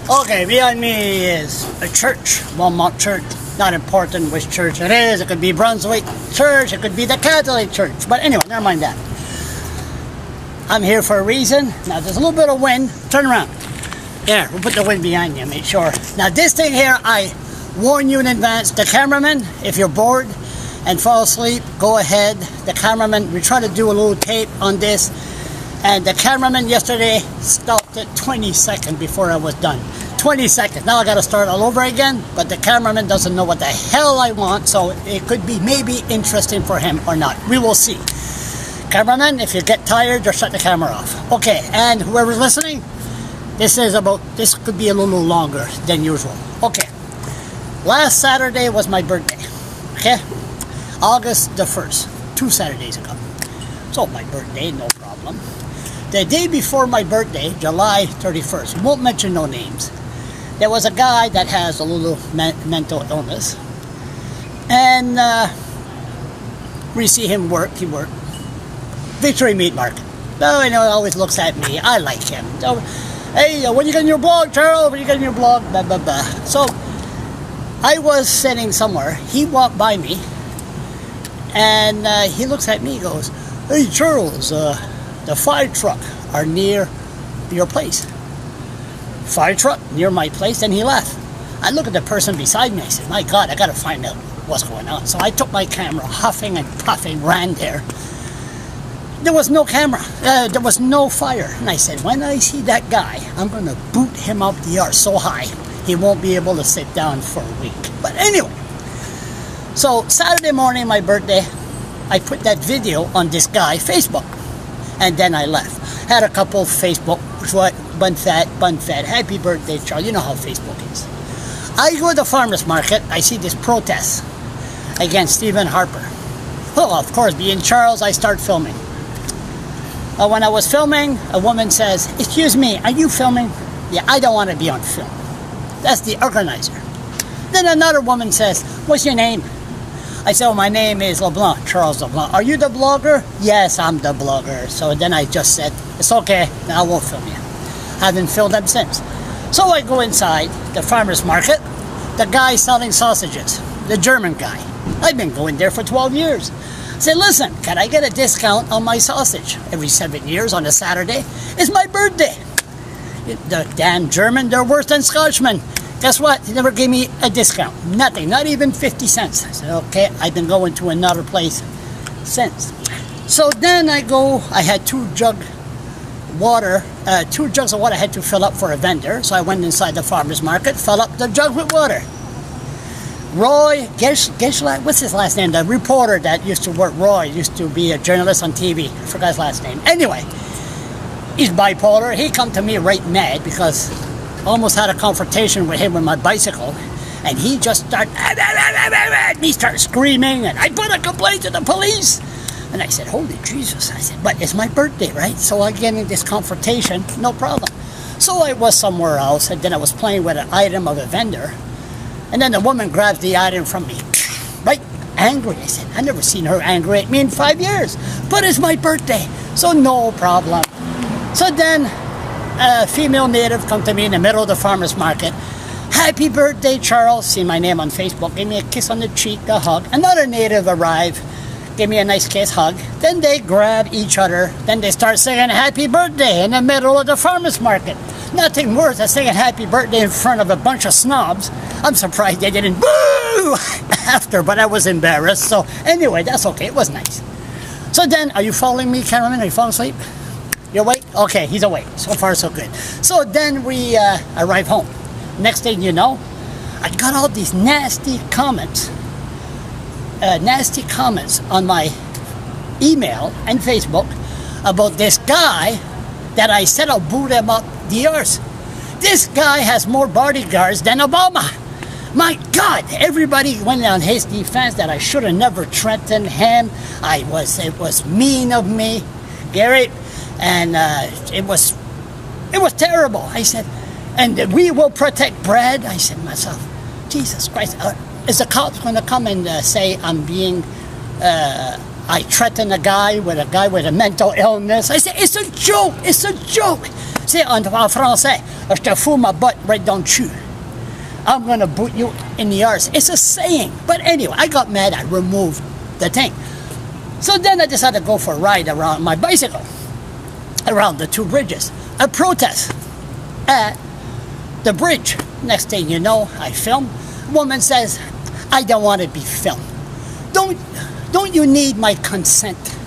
Okay, behind me is a church, Walmart church. Not important which church it is. It could be Brunswick Church, it could be the Catholic Church. But anyway, never mind that. I'm here for a reason. Now there's a little bit of wind. Turn around. There, we'll put the wind behind you, make sure. Now this thing here, I warn you in advance. The cameraman, if you're bored and fall asleep, go ahead. The cameraman, we try to do a little tape on this. And the cameraman yesterday stopped it 20 seconds before I was done. 20 seconds. Now I got to start all over again, but the cameraman doesn't know what the hell I want, so it could be maybe interesting for him or not. We will see. Cameraman, if you get tired, just shut the camera off. Okay, and whoever's listening, this could be a little longer than usual. Okay, last Saturday was my birthday. Okay, August the 1st, 2 Saturdays ago. So my birthday, no problem. The day before my birthday, July 31st, won't mention no names, there was a guy that has a little mental illness, and we see him work. He worked Victory Meat Market. Oh, you know, he always looks at me. I like him. So, hey, when you get in your blog, Charles? When you get in your blog? Blah, blah, blah. So I was sitting somewhere. He walked by me, and he looks at me. He goes, "Hey, Charles, the fire truck are near your place." Fire truck near my place, and he left. I look at the person beside me. I said, "My God, I got to find out what's going on." So I took my camera, huffing and puffing, ran there. There was no camera. There was no fire. And I said, when I see that guy, I'm going to boot him up the arse so high, he won't be able to sit down for a week. But anyway, so Saturday morning, my birthday, I put that video on this guy, Facebook. And then I left. Had a couple of Facebook, bun fed, happy birthday, Charles. You know how Facebook is. I go to the farmer's market. I see this protest against Stephen Harper. Well, of course, being Charles, I start filming. When I was filming, a woman says, "Excuse me, are you filming?" "Yeah, I don't want to be on film." That's the organizer. Then another woman says, "What's your name?" I said, "Oh, my name is LeBlanc, Charles LeBlanc." "Are you the blogger?" "Yes, I'm the blogger." So then I just said, "It's okay, I won't film you." Haven't filmed them since. So I go inside the farmer's market. The guy selling sausages, the German guy. I've been going there for 12 years. I said, "Listen, can I get a discount on my sausage? Every 7 years on a Saturday is my birthday." The damn German, they're worse than Scotchmen. Guess what? He never gave me a discount. Nothing. Not even 50 cents. I said, okay, I've been going to another place since. So then I go, I had two jugs of water I had to fill up for a vendor. So I went inside the farmer's market, fill up the jug with water. Roy Geschlack, what's his last name? The reporter that used to work, Roy, used to be a journalist on TV. I forgot his last name. Anyway, he's bipolar. He come to me right mad because almost had a confrontation with him with my bicycle, and he just started, and he started screaming, and I put a complaint to the police. And I said, holy Jesus. I said, but it's my birthday, right? So I get in this confrontation, no problem. So I was somewhere else, and then I was playing with an item of a vendor, and then the woman grabs the item from me, right? Angry. I said, I've never seen her angry at me in 5 years, but it's my birthday, so no problem. So then a female native come to me in the middle of the farmer's market. "Happy birthday, Charles." See my name on Facebook. Gave me a kiss on the cheek, a hug. Another native arrived. Gave me a nice kiss, hug. Then they grab each other. Then they start singing happy birthday in the middle of the farmer's market. Nothing worse than singing happy birthday in front of a bunch of snobs. I'm surprised they didn't boo after, but I was embarrassed. So anyway, that's okay. It was nice. So then, are you following me, cameraman? Are you falling asleep? You awake? Okay, he's awake. So far, so good. So then we arrive home. Next thing you know, I got all these nasty comments on my email and Facebook about this guy that I said I'll boot him up the arse. This guy has more bodyguards than Obama. My God, everybody went on his defense that I should have never threatened him. It was mean of me, Gary. And it was terrible. I said, and we will protect Brad. I said to myself, Jesus Christ, is the cops going to come and say I'm being, I threatened a guy with a mental illness? I said, it's a joke. It's a joke. C'est en français, je te fous ma butt right down dessus. I'm gonna boot you in the arse. It's a saying. But anyway, I got mad. I removed the thing. So then I decided to go for a ride around my bicycle, around the two bridges. A protest at the bridge. Next thing you know, I film. Woman says, I don't want to be filmed. Don't you need my consent?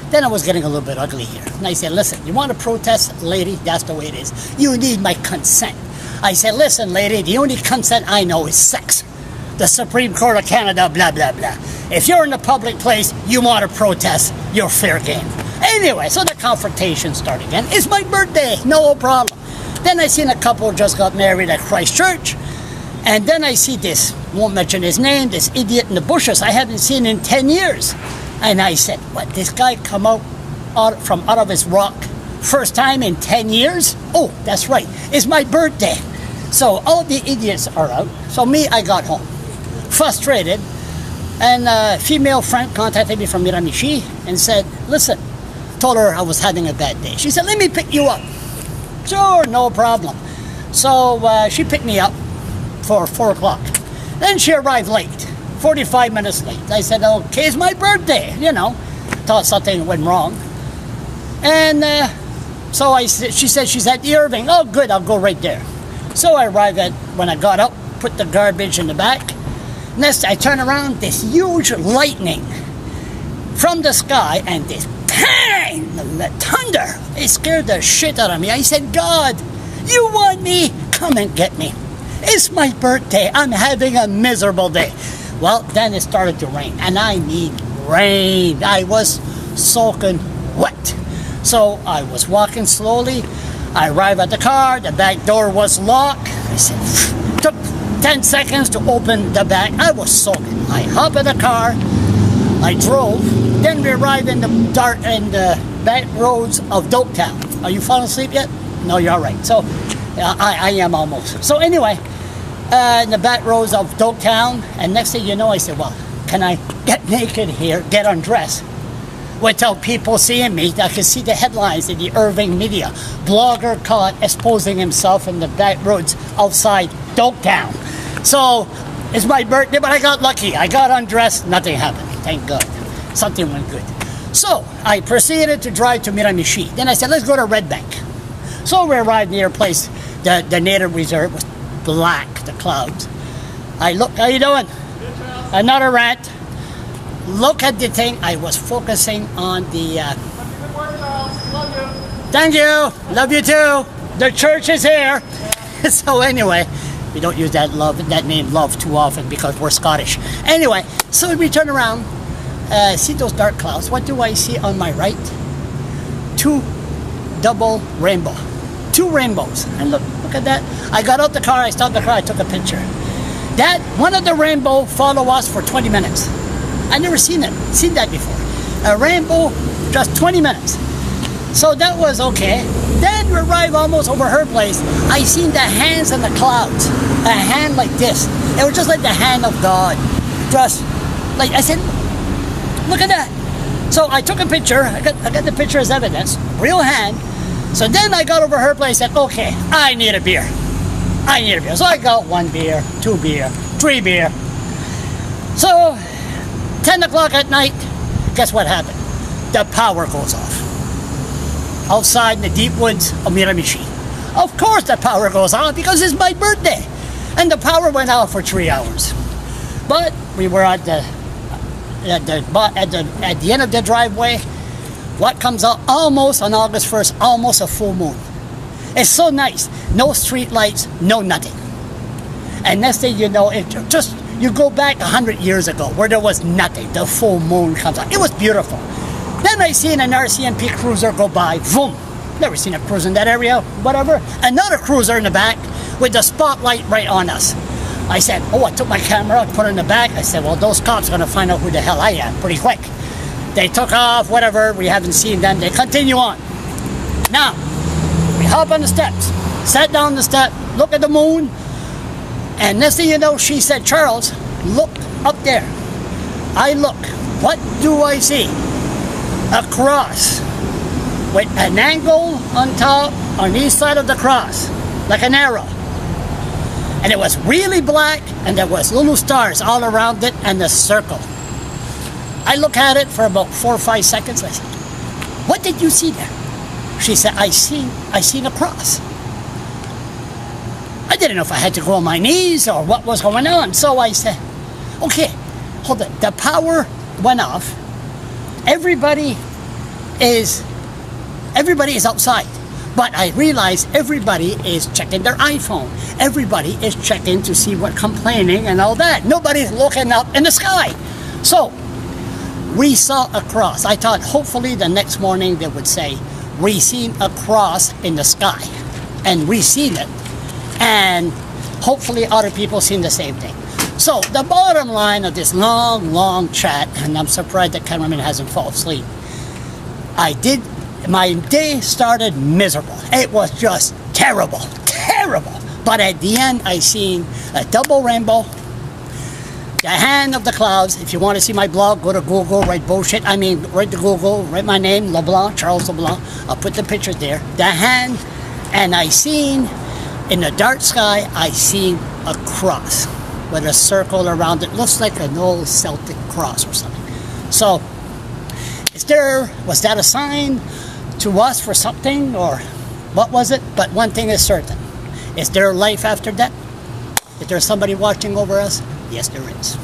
Then I was getting a little bit ugly here. And I said, listen, you want to protest, lady? That's the way it is. You need my consent. I said, listen, lady, the only consent I know is sex. The Supreme Court of Canada, blah, blah, blah. If you're in a public place, you want to protest, you're fair game. Anyway, so the confrontation started again. It's my birthday, no problem. Then I seen a couple just got married at Christchurch. And then I see this, won't mention his name, this idiot in the bushes I haven't seen in 10 years. And I said, what, this guy come out from out of his rock first time in 10 years? Oh, that's right, it's my birthday. So all the idiots are out. So me, I got home, frustrated. And a female friend contacted me from Miramichi and said, listen, told her I was having a bad day. She said, let me pick you up. Sure, no problem. So she picked me up for 4 o'clock. Then she arrived late, 45 minutes late. I said, okay, it's my birthday, you know. Thought something went wrong. And so she said she's at the Irving. Oh, good, I'll go right there. So I arrived at, when I got up, put the garbage in the back. Next, I turn around, this huge lightning from the sky, and this bang, the thunder. It scared the shit out of me. I said, God, you want me? Come and get me. It's my birthday. I'm having a miserable day. Well, then it started to rain, and I need rain. I was soaking wet. So I was walking slowly. I arrived at the car. The back door was locked. I said, took 10 seconds to open the back. I was soaking. I hopped in the car. I drove. Then we arrived in the dark and back roads of Doketown. Are you falling asleep yet? No, you're all right. So I am almost. So anyway, in the back roads of Doketown, and next thing you know, I said, well, can I get naked here, get undressed, without people seeing me? I could see the headlines in the Irving media. Blogger caught exposing himself in the back roads outside Doketown. So it's my birthday, but I got lucky. I got undressed, nothing happened. Thank God. Something went good. So I proceeded to drive to Miramichi. Then I said, let's go to Red Bank. So we arrived near a place, the native reserve was black, the clouds. I looked, how you doing? Another rant. Look at the thing. I was focusing on the... Thank you. Love you too. The church is here. So anyway, we don't use that name love too often because we're Scottish. Anyway, so we turn around, see those dark clouds. What do I see on my right? 2 double rainbow. 2 rainbows. And look at that. I got out the car, I stopped the car, I took a picture. That, one of the rainbow followed us for 20 minutes. I never seen that before. A rainbow, just 20 minutes. So that was okay. Then we arrived almost over her place. I seen the hands in the clouds. A hand like this. It was just like the hand of God. Just like, I said, look at that. So I took a picture. I got the picture as evidence. Real hand. So then I got over her place and said, okay, I need a beer. I need a beer. So I got 1 beer, 2 beer, 3 beer. So 10 o'clock at night, guess what happened? The power goes off. Outside in the deep woods of Miramichi. Of course the power goes off because it's my birthday. And the power went out for 3 hours. But we were at the end of the driveway. What comes out almost on August 1st, almost a full moon. It's so nice. No street lights, no nothing. And next thing you know, you go back 100 years ago where there was nothing. The full moon comes out. It was beautiful. Then I seen an RCMP cruiser go by. Boom. Never seen a cruiser in that area, whatever. Another cruiser in the back with the spotlight right on us. I said, oh, I took my camera, put it in the back. I said, well, those cops are going to find out who the hell I am pretty quick. They took off, whatever. We haven't seen them. They continue on. Now, we hop on the steps, sat down the step, look at the moon, and next thing you know, she said, Charles, look up there. I look. What do I see? A cross with an angle on top on each side of the cross, like an arrow. And it was really black, and there was little stars all around it and a circle. I looked at it for about 4 or 5 seconds. I said, "What did you see there?" She said, I seen a cross." I didn't know if I had to go on my knees or what was going on. So I said, "Okay, hold it." The power went off. Everybody is outside. But I realized everybody is checking their iPhone. Everybody is checking to see what complaining and all that. Nobody's looking up in the sky. So we saw a cross. I thought hopefully the next morning they would say, "We seen a cross in the sky." And we seen it. And hopefully other people seen the same thing. So the bottom line of this long chat, and I'm surprised the cameraman hasn't fallen asleep. My day started miserable. It was just terrible. But at the end, I seen a double rainbow, the hand of the clouds. If you want to see my blog, go to Google, write to Google, write my name, LeBlanc, Charles LeBlanc. I'll put the picture there. The hand, and I seen, in the dark sky, I seen a cross with a circle around it. Looks like an old Celtic cross or something. So, was that a sign to us for something, or what was it? But one thing is certain. Is there life after death? Is there somebody watching over us? Yes, there is.